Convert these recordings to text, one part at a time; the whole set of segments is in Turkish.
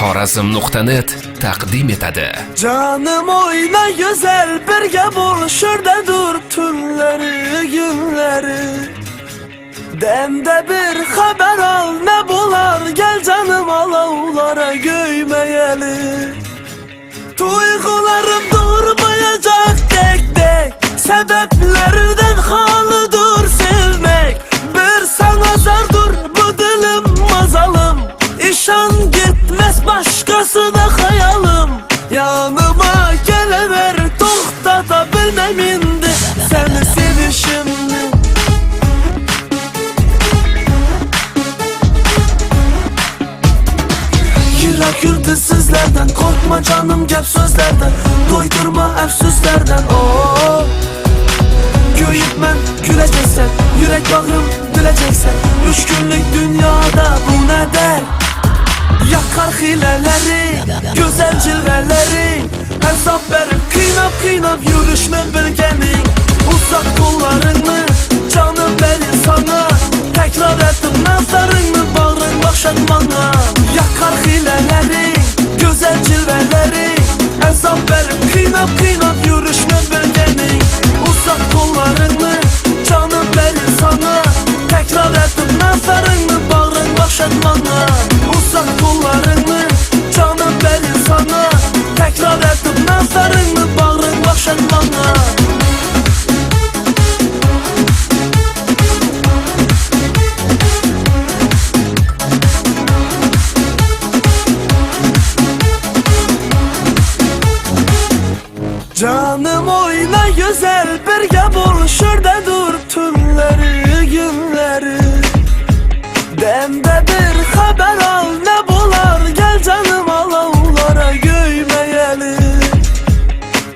Xorazm.net taqdim etadi. Canım oyna güzel birge buluşurdadır tünleri günleri. Demde bir haber al ne bular, gel canım alavlara göymeyeli. Duygularım durmayacak tek tek, sebeplerden halıdır sevmek. Bir sana zardır bu dilim mazalım, İşan gitmez başkasına hayalim. Yanıma gelever toxtatabilmem indi seni sevişimni. Yürek yurdu sizlerden, korkma canım gep sözlerden, doydurma əfsüzlerden. Oh, göyüp ben güleceksen, yürek bağrım güleceksen, 3 günlük dünyada bu ne der? Yakar hileleri, güzel cilveleri, hesap verip kıynap yürüşme bilgenin. Uzak kollarını, canım verin sana, tekrar ettim nazarını, bağrın başak bana. Yakar hileleri, güzel cilveleri, hesap verip kıynap yürüşme bilgenin. Uzak kollarını, canım verin sana, tekrar ettim nazarını, bağrın başak bana. Uzak kollarını, canım verin sana, tekrar ettim nazarını, bağrın başak bana. Canım oyna güzel birge buluşurdadır tünleri günleri. Demde bir haber al ne bular, gel canım alavlara göymeyeli.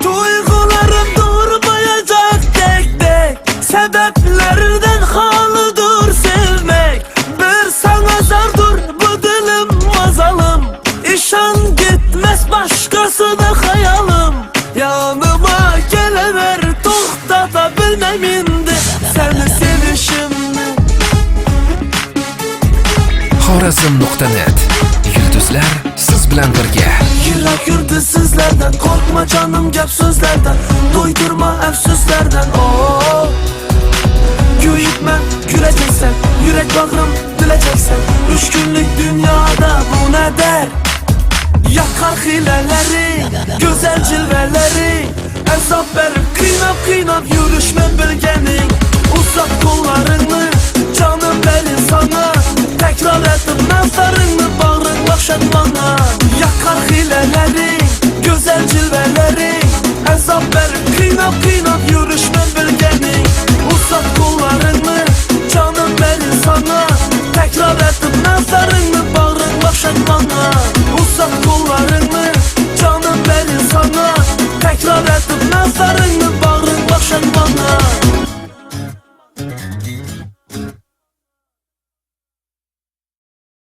Duygularım durmayacak tek tek, sebeplerden halıdır sevmek. Bir sana zardır bu dilim mazalım, İşan gitmez başkasına hayalim. Yanıma gelever toxtatabilmem indi seni sevişimni. Xorazm.net Yulduzlar siz bilan birga. Yürek yurdu sizlerden, korkma canım gep sözlerden, doydurma əfsüzlerden. Oh, göyüp ben güleceksen, yürek bağrım güleceksen, 3 günlük dünyada bu ne der? Yakar hileleri, güzel cilveleri, hesap verip kıynap yürüşme bilgenin. Uzak kollarını, canım verin sana, tekrar ettim nazarını, bağrın başak bana. Yakar hileleri, güzel cilveleri, hesap verip kıynap yürüşme